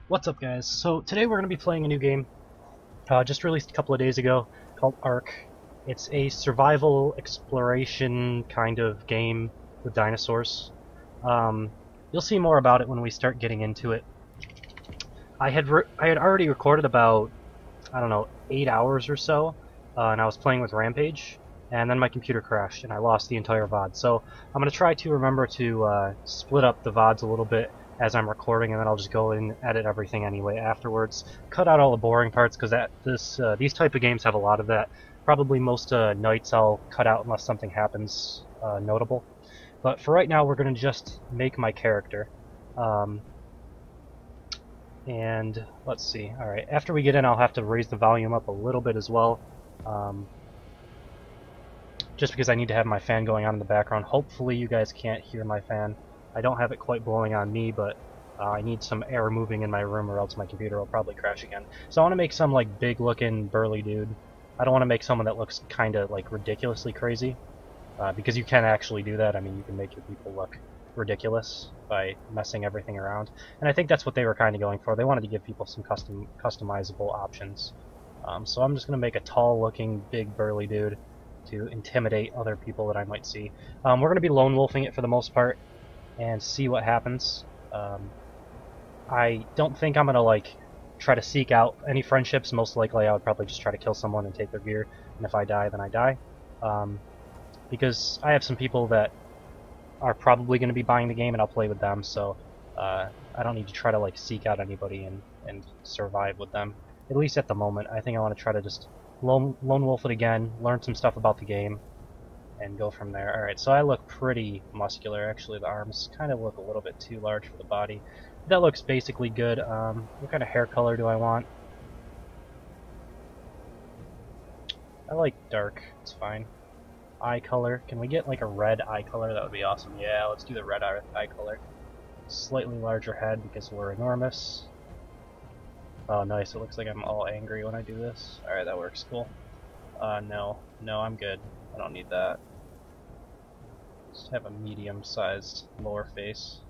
What's up, guys? So today we're going to be playing a new game, just released a couple of days ago, called Ark. It's a survival exploration kind of game with dinosaurs. You'll see more about it when we start getting into it. I had already recorded about, I don't know, 8 hours or so, and I was playing with Rampage, and then my computer crashed and I lost the entire VOD. So I'm going to try to remember to split up the VODs a little bit as I'm recording, and then I'll just go and edit everything anyway afterwards. Cut out all the boring parts, because these type of games have a lot of that. Probably most nights I'll cut out unless something happens notable. But for right now, we're going to just make my character. And let's see. Alright, after we get in, I'll have to raise the volume up a little bit as well. Just because I need to have my fan going on in the background. Hopefully you guys can't hear my fan. I don't have it quite blowing on me, but I need some air moving in my room or else my computer will probably crash again. So I want to make some like big looking burly dude. I don't want to make someone that looks kind of like ridiculously crazy. Because you can actually do that. I mean, you can make your people look ridiculous by messing everything around. And I think that's what they were kind of going for. They wanted to give people some customizable options. So I'm just going to make a tall looking big burly dude to intimidate other people that I might see. We're going to be lone wolfing it for the most part and see what happens. I don't think I'm going to like try to seek out any friendships. Most likely I would probably just try to kill someone and take their gear, and if I die, then I die. Because I have some people that are probably going to be buying the game and I'll play with them, so I don't need to try to like seek out anybody and survive with them. At least at the moment. I think I want to try to just lone wolf it again, learn some stuff about the game, and go from there. Alright, so I look pretty muscular. Actually, the arms kind of look a little bit too large for the body. That looks basically good. What kind of hair color do I want? I like dark. It's fine. Eye color. Can we get like a red eye color? That would be awesome. Yeah, let's do the red eye color. Slightly larger head because we're enormous. Oh, nice. It looks like I'm all angry when I do this. Alright, that works. Cool. No. No, I'm good. I don't need that. Just have a medium-sized lower face.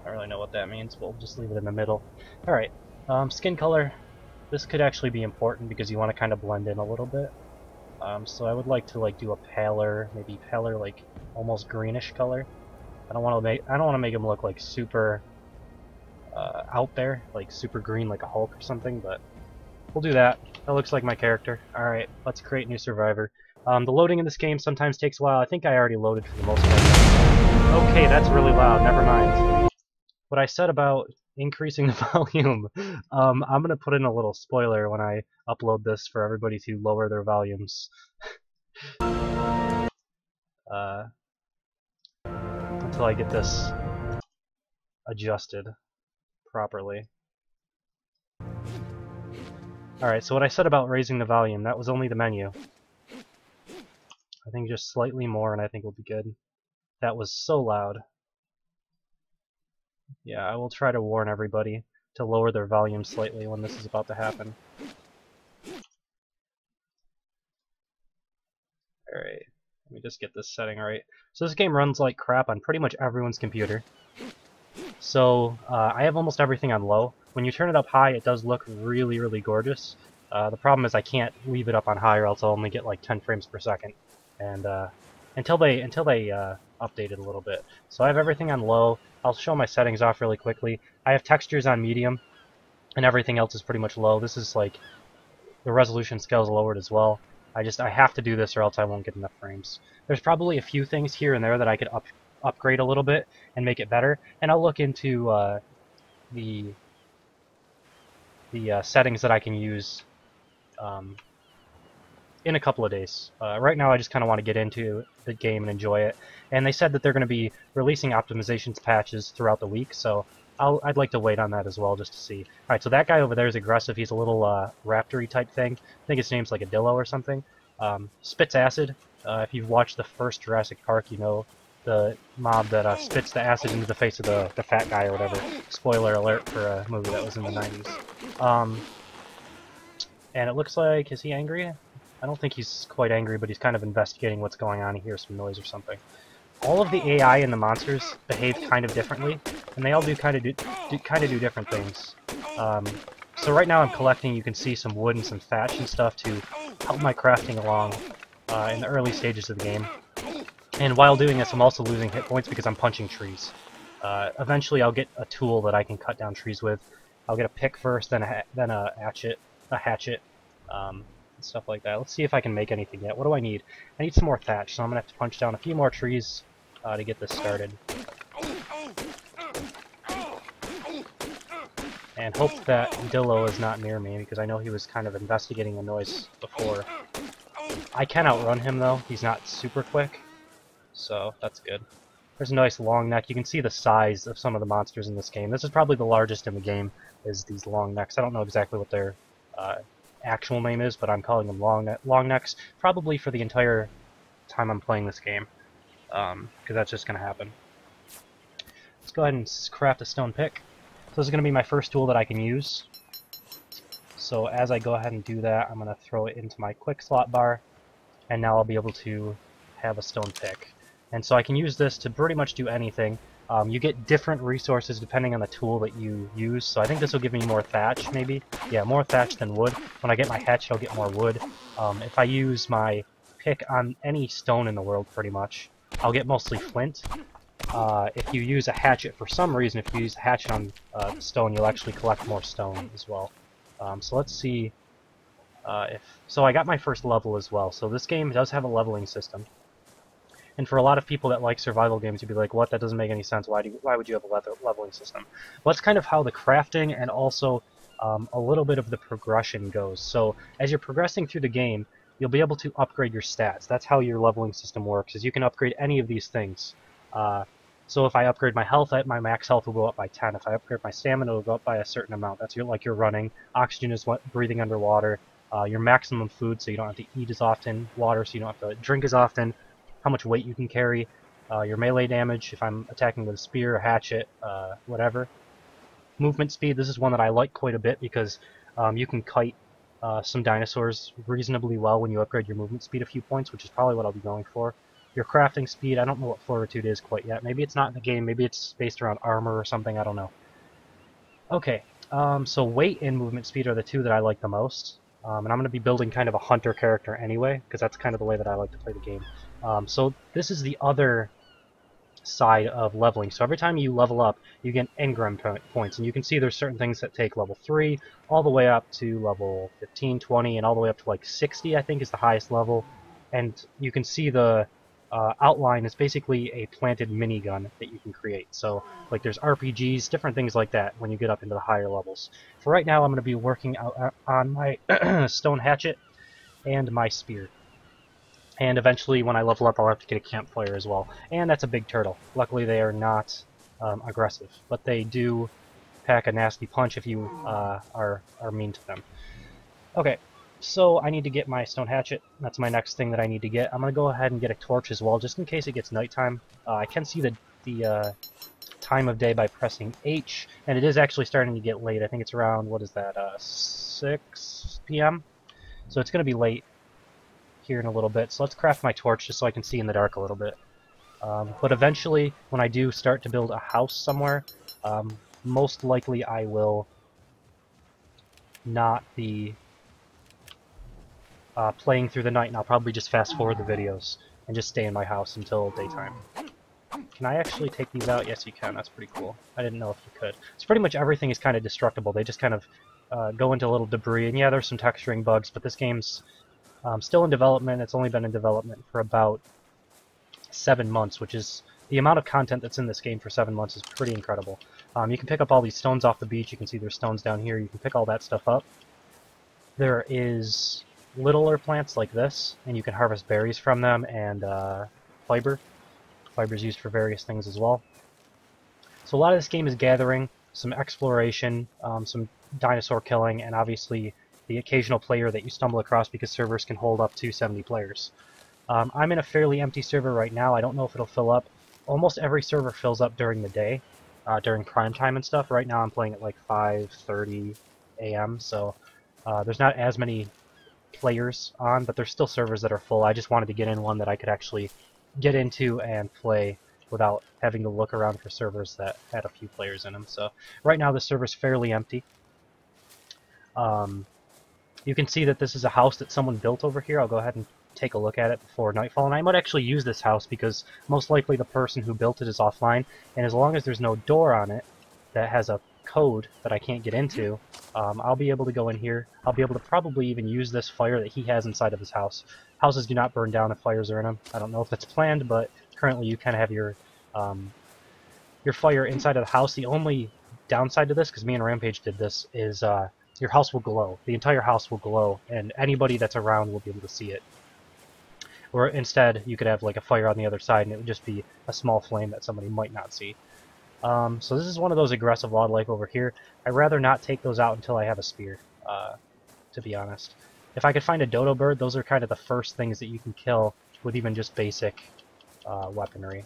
I don't really know what that means, but we'll just leave it in the middle. Alright, skin color. This could actually be important because you want to kind of blend in a little bit. So I would like to like do a paler, maybe paler, like almost greenish color. I don't want to make him look like super out there, like super green, like a Hulk or something. But we'll do that. That looks like my character. All right, let's create new survivor. The loading in this game sometimes takes a while. I think I already loaded for the most part. Okay, that's really loud. Never mind. What I said about increasing the volume, I'm going to put in a little spoiler when I upload this for everybody to lower their volumes. Until I get this adjusted properly. Alright, so what I said about raising the volume, that was only the menu. I think just slightly more and I think we'll be good. That was so loud. Yeah, I will try to warn everybody to lower their volume slightly when this is about to happen. Alright, let me just get this setting right. So this game runs like crap on pretty much everyone's computer. So I have almost everything on low. When you turn it up high, it does look really, really gorgeous. The problem is I can't leave it up on high or else I'll only get like 10 frames per second. And until they update it a little bit. So I have everything on low. I'll show my settings off really quickly. I have textures on medium, and everything else is pretty much low. This is like the resolution scale is lowered as well. I have to do this or else I won't get enough frames. There's probably a few things here and there that I could upgrade a little bit and make it better, and I'll look into the settings that I can use in a couple of days. Right now I just kind of want to get into the game and enjoy it, and they said that they're going to be releasing optimizations patches throughout the week, so I'd like to wait on that as well just to see. Alright, so that guy over there is aggressive. He's a little raptor-y type thing. I think his name's like Adillo or something. Spits acid. If you've watched the first Jurassic Park, you know the mob that spits the acid into the face of the fat guy or whatever. Spoiler alert for a movie that was in the 90s. And it looks like, is he angry? I don't think he's quite angry, but he's kind of investigating what's going on. He hears some noise or something. all of the AI and the monsters behave kind of differently, and they all do kind of do different things. So right now I'm collecting, you can see, some wood and some thatch and stuff to help my crafting along in the early stages of the game. And while doing this, I'm also losing hit points because I'm punching trees. Eventually I'll get a tool that I can cut down trees with. I'll get a pick first, then a hatchet, and stuff like that. Let's see if I can make anything yet. What do I need? I need some more thatch, so I'm going to have to punch down a few more trees to get this started. And hope that Dillo is not near me, because I know he was kind of investigating the noise before. I can outrun him, though. He's not super quick, so that's good. There's a nice long neck. You can see the size of some of the monsters in this game. This is probably the largest in the game, is these long necks. I don't know exactly what their actual name is, but I'm calling them long necks, probably for the entire time I'm playing this game, because that's just going to happen. Let's go ahead and craft a stone pick. So this is going to be my first tool that I can use. So as I go ahead and do that, I'm going to throw it into my quick slot bar, and now I'll be able to have a stone pick. And so I can use this to pretty much do anything. You get different resources depending on the tool that you use, so I think this will give me more thatch, maybe. Yeah, more thatch than wood. When I get my hatchet, I'll get more wood. If I use my pick on any stone in the world, pretty much, I'll get mostly flint. If you use a hatchet, for some reason, if you use a hatchet on stone, you'll actually collect more stone as well. So let's see so I got my first level as well. So this game does have a leveling system. And for a lot of people that like survival games, you'd be like, what? That doesn't make any sense. Why would you have a leveling system? Well, that's kind of how the crafting and also a little bit of the progression goes. So as you're progressing through the game, you'll be able to upgrade your stats. That's how your leveling system works, is you can upgrade any of these things. So if I upgrade my health, my max health will go up by 10. If I upgrade my stamina, it will go up by a certain amount. That's like you're running. Oxygen is breathing underwater. Your maximum food, so you don't have to eat as often. Water, so you don't have to drink as often. How much weight you can carry. Your melee damage, if I'm attacking with a spear, a hatchet, whatever. Movement speed, this is one that I like quite a bit because you can kite some dinosaurs reasonably well when you upgrade your movement speed a few points, which is probably what I'll be going for. Your crafting speed, I don't know what Fortitude is quite yet. Maybe it's not in the game, maybe it's based around armor or something, I don't know. Okay, so weight and movement speed are the two that I like the most. And I'm going to be building kind of a hunter character anyway, because that's kind of the way that I like to play the game. So this is the other side of leveling. So every time you level up, you get engram points, and you can see there's certain things that take level 3 all the way up to level 15, 20, and all the way up to like 60, I think, is the highest level. And you can see the outline is basically a planted minigun that you can create. So like there's RPGs, different things like that when you get up into the higher levels. For right now, I'm going to be working out on my stone hatchet and my spear. And eventually, when I level up, I'll have to get a campfire as well. And that's a big turtle. Luckily, they are not aggressive, but they do pack a nasty punch if you are mean to them. Okay, so I need to get my stone hatchet. That's my next thing that I need to get. I'm going to go ahead and get a torch as well, just in case it gets nighttime. I can see the time of day by pressing H, and it is actually starting to get late. I think it's around, what is that, 6 p.m.? So it's going to be late here in a little bit, so let's craft my torch just so I can see in the dark a little bit. But eventually, when I do start to build a house somewhere, most likely I will not be playing through the night, and I'll probably just fast forward the videos and just stay in my house until daytime. Can I actually take these out? Yes, you can. That's pretty cool. I didn't know if you could. So pretty much everything is kind of destructible. They just kind of go into a little debris, and yeah, there's some texturing bugs, but this game's still in development. It's only been in development for about 7 months, which is the amount of content that's in this game for 7 months is pretty incredible. You can pick up all these stones off the beach. You can see there's stones down here. You can pick all that stuff up. There is littler plants like this, and you can harvest berries from them, and fiber. Fiber is used for various things as well. So a lot of this game is gathering, some exploration, some dinosaur killing, and obviously the occasional player that you stumble across because servers can hold up to 70 players. I'm in a fairly empty server right now. I don't know if it'll fill up. Almost every server fills up during the day, during prime time and stuff. Right now I'm playing at like 5:30 a.m., so there's not as many players on, but there's still servers that are full. I just wanted to get in one that I could actually get into and play without having to look around for servers that had a few players in them. So right now the server's fairly empty. You can see that this is a house that someone built over here. I'll go ahead and take a look at it before nightfall, and I might actually use this house because most likely the person who built it is offline, and as long as there's no door on it that has a code that I can't get into, I'll be able to go in here. I'll be able to probably even use this fire that he has inside of his house. Houses do not burn down if fires are in them. I don't know if that's planned, but currently you kind of have your fire inside of the house. The only downside to this, because me and Rampage did this, is your house will glow. The entire house will glow, and anybody that's around will be able to see it. Or instead, you could have like a fire on the other side, and it would just be a small flame that somebody might not see. So this is one of those aggressive wildlife over here. I'd rather not take those out until I have a spear, to be honest. If I could find a dodo bird, those are kind of the first things that you can kill with even just basic weaponry.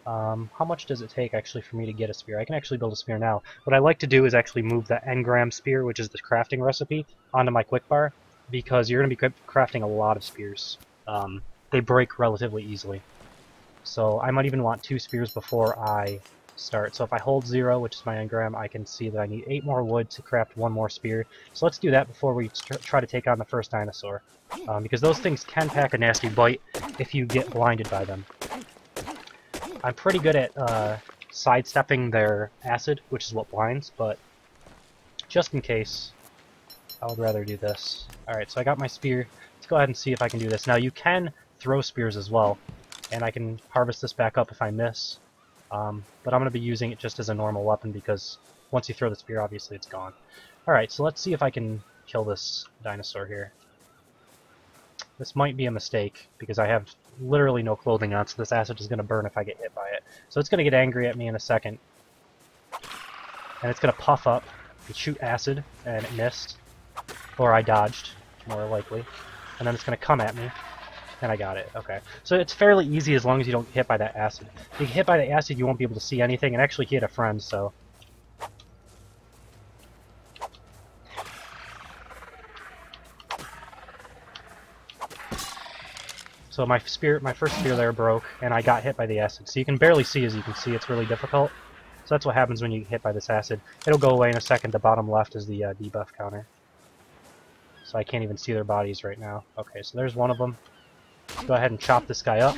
How much does it take actually for me to get a spear? I can actually build a spear now. What I like to do is actually move the engram spear, which is the crafting recipe, onto my quick bar, because you're going to be crafting a lot of spears. They break relatively easily. So I might even want 2 spears before I start. So if I hold 0, which is my engram, I can see that I need 8 more wood to craft 1 more spear. So let's do that before we try to take on the first dinosaur. Because those things can pack a nasty bite if you get blinded by them. I'm pretty good at sidestepping their acid, which is what blinds, but just in case, I would rather do this. Alright, so I got my spear. Let's go ahead and see if I can do this. Now you can throw spears as well, and I can harvest this back up if I miss. But I'm going to be using it just as a normal weapon because once you throw the spear, obviously it's gone. Alright, so let's see if I can kill this dinosaur here. This might be a mistake because I have literally no clothing on, so this acid is going to burn if I get hit by it. So it's going to get angry at me in a second. And it's going to puff up and shoot acid, and it missed. Or I dodged, more likely. And then it's going to come at me. And I got it. Okay. So it's fairly easy as long as you don't get hit by that acid. If you get hit by the acid, you won't be able to see anything. And actually, he had a friend, so... So my first spear there broke, and I got hit by the acid. So you can barely see, as you can see. It's really difficult. So that's what happens when you get hit by this acid. It'll go away in a second. The bottom left is the debuff counter. So I can't even see their bodies right now. Okay, so there's one of them. Let's go ahead and chop this guy up.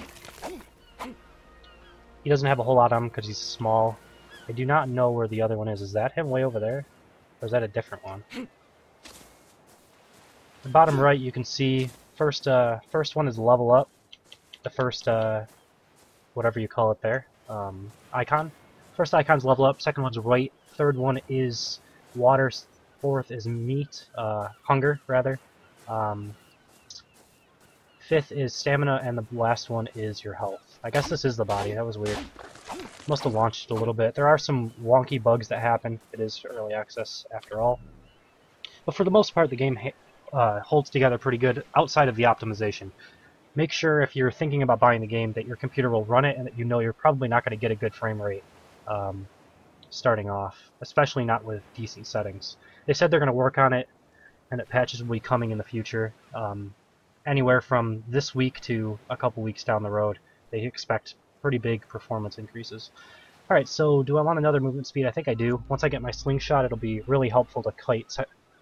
He doesn't have a whole lot on him because he's small. I do not know where the other one is. Is that him way over there? Or is that a different one? The bottom right, you can see first one is level up. The first, whatever you call it there, icon. First icon's level up. Second one's right. Third one is water. Fourth is meat, hunger rather. Fifth is stamina, and the last one is your health. I guess this is the body. That was weird. Must have launched a little bit. There are some wonky bugs that happen. It is early access after all. But for the most part, the game holds together pretty good outside of the optimization. Make sure if you're thinking about buying the game that your computer will run it and that you know you're probably not going to get a good frame rate starting off, especially not with decent settings. They said they're going to work on it and that patches will be coming in the future. Anywhere from this week to a couple weeks down the road, they expect pretty big performance increases. Alright, so do I want another movement speed? I think I do. Once I get my slingshot, it'll be really helpful to kite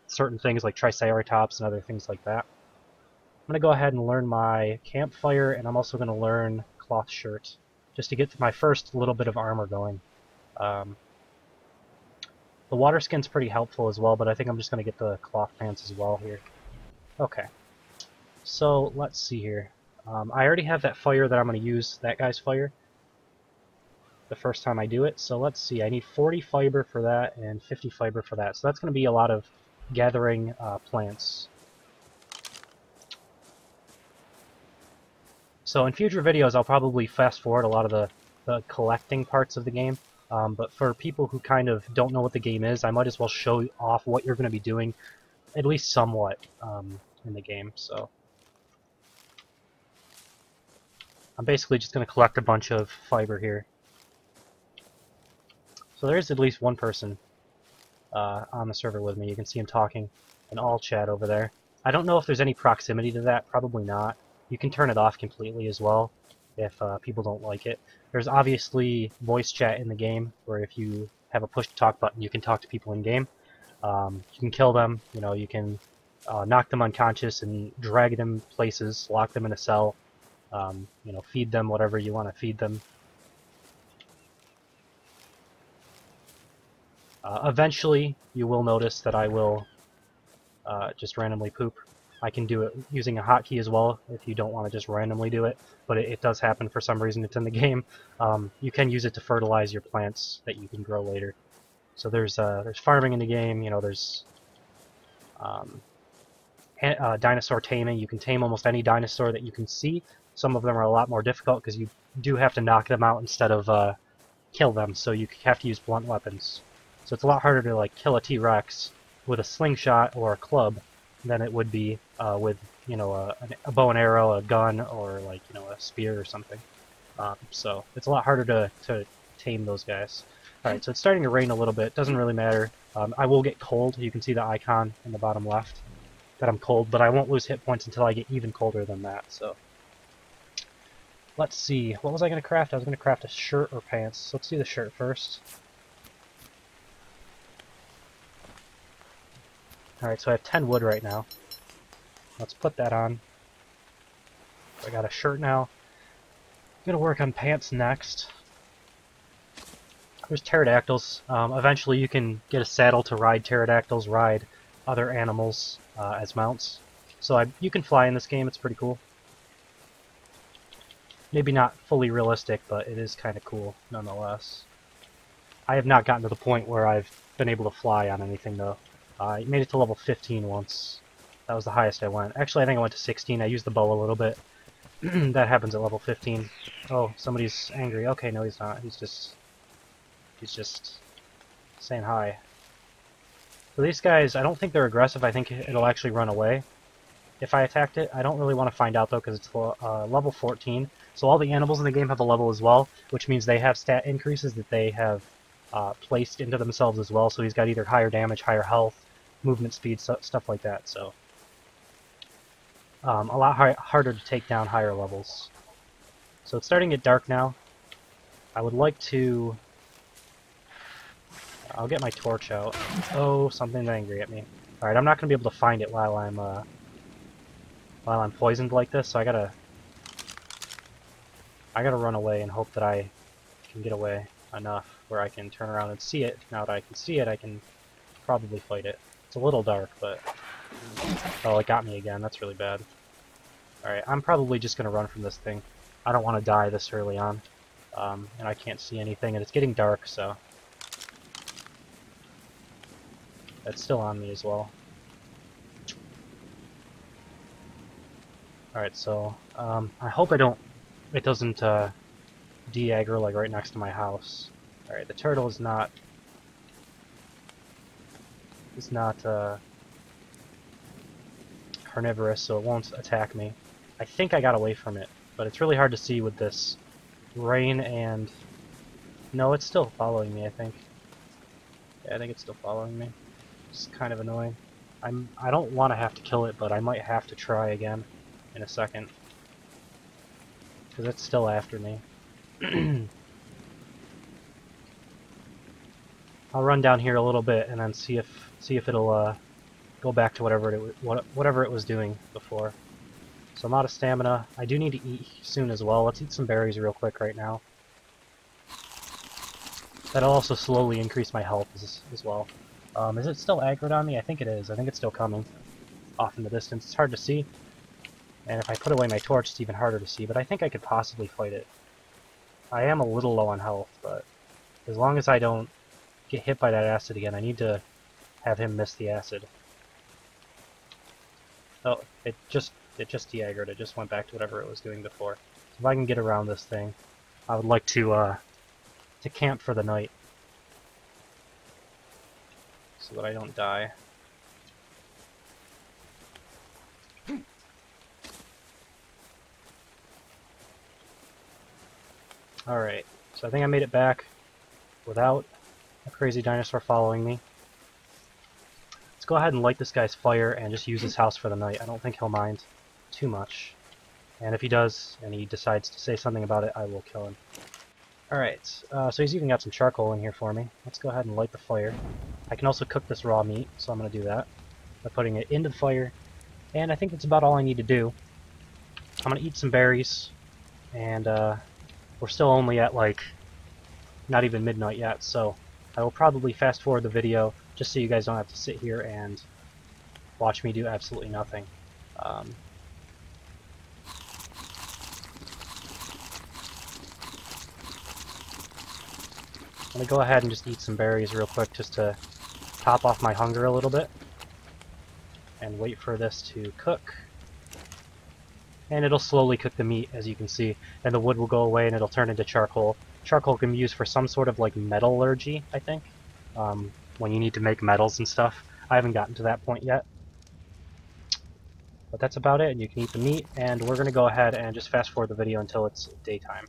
certain things like Triceratops and other things like that. I'm going to go ahead and learn my campfire, and I'm also going to learn cloth shirt, just to get my first little bit of armor going. The water skin's pretty helpful as well, but I think I'm just going to get the cloth pants as well here. Okay. So, let's see here. I already have that fire that I'm going to use, that guy's fire, the first time I do it. So let's see, I need 40 fiber for that and 50 fiber for that. So that's going to be a lot of gathering plants. So in future videos, I'll probably fast forward a lot of the collecting parts of the game. But for people who kind of don't know what the game is, I might as well show off what you're going to be doing, at least somewhat, in the game. So I'm basically just going to collect a bunch of fiber here. So there's at least one person on the server with me. You can see him talking in all chat over there. I don't know if there's any proximity to that. Probably not. You can turn it off completely as well if people don't like it. There's obviously voice chat in the game, where if you have a push-to-talk button, you can talk to people in game. You can kill them. You know, you can knock them unconscious and drag them places, lock them in a cell. You know, feed them whatever you want to feed them. Eventually, you will notice that I will just randomly poop. I can do it using a hotkey as well if you don't want to just randomly do it, but it does happen for some reason. It's in the game. You can use it to fertilize your plants that you can grow later. So there's farming in the game. You know, there's dinosaur taming. You can tame almost any dinosaur that you can see. Some of them are a lot more difficult because you do have to knock them out instead of kill them, so you have to use blunt weapons. So it's a lot harder to like kill a T-Rex with a slingshot or a club than it would be with, you know, a bow and arrow, a gun, or like, you know, a spear or something. So it's a lot harder to tame those guys. Alright, so it's starting to rain a little bit. Doesn't really matter. I will get cold. You can see the icon in the bottom left that I'm cold, but I won't lose hit points until I get even colder than that. So let's see. What was I going to craft? I was going to craft a shirt or pants. So let's do the shirt first. Alright, so I have 10 wood right now. Let's put that on. I got a shirt now. I'm gonna work on pants next. There's pterodactyls. Eventually you can get a saddle to ride pterodactyls, ride other animals as mounts. So you can fly in this game, it's pretty cool. Maybe not fully realistic, but it is kind of cool nonetheless. I have not gotten to the point where I've been able to fly on anything though. I made it to level 15 once. That was the highest I went. Actually, I think I went to 16. I used the bow a little bit. That happens at level 15. Oh, somebody's angry. Okay, no, he's not. He's just saying hi. So these guys, I don't think they're aggressive. I think it'll actually run away if I attacked it. I don't really want to find out though, because it's level 14. So all the animals in the game have a level as well, which means they have stat increases that they have placed into themselves as well. So he's got either higher damage, higher health, movement speed, stuff like that. So a lot harder to take down higher levels. So it's starting to get dark now. I would like to... I'll get my torch out. Oh, something's angry at me. Alright, I'm not going to be able to find it while I'm poisoned like this, so I gotta run away and hope that I can get away enough where I can turn around and see it. Now that I can see it, I can probably fight it. It's a little dark, but... Oh, it got me again. That's really bad. Alright, I'm probably just going to run from this thing. I don't want to die this early on. And I can't see anything, and it's getting dark, so... That's still on me as well. Alright, so... I hope it doesn't de-aggro like right next to my house. Alright, the turtle is not carnivorous, so it won't attack me. I think I got away from it, but it's really hard to see with this rain and... No, it's still following me, I think. Yeah, I think it's still following me. It's kind of annoying. I don't want to have to kill it, but I might have to try again in a second. Because it's still after me. I'll run down here a little bit and then see if it'll go back to whatever it was doing before. So I'm out of stamina. I do need to eat soon as well. Let's eat some berries real quick right now. That'll also slowly increase my health as well. Is it still aggroed on me? I think it is. I think it's still coming off in the distance. It's hard to see. And if I put away my torch, it's even harder to see. But I think I could possibly fight it. I am a little low on health, but as long as I don't get hit by that acid again, I need to have him miss the acid. Oh, it just de-aggroed. It just went back to whatever it was doing before. So if I can get around this thing, I would like to camp for the night, so that I don't die. Alright, so I think I made it back without a crazy dinosaur following me. Let's go ahead and light this guy's fire and just use his house for the night. I don't think he'll mind too much. And if he does, and he decides to say something about it, I will kill him. Alright, so he's even got some charcoal in here for me. Let's go ahead and light the fire. I can also cook this raw meat, so I'm going to do that by putting it into the fire. And I think that's about all I need to do. I'm going to eat some berries, and we're still only at, like, not even midnight yet, so I will probably fast forward the video just so you guys don't have to sit here and watch me do absolutely nothing. I'm going to go ahead and just eat some berries real quick just to top off my hunger a little bit and wait for this to cook. And it'll slowly cook the meat, as you can see, and the wood will go away and it'll turn into charcoal. Charcoal can be used for some sort of like metallurgy, I think, when you need to make metals and stuff. I haven't gotten to that point yet. But that's about it, and you can eat the meat, and we're going to go ahead and just fast forward the video until it's daytime.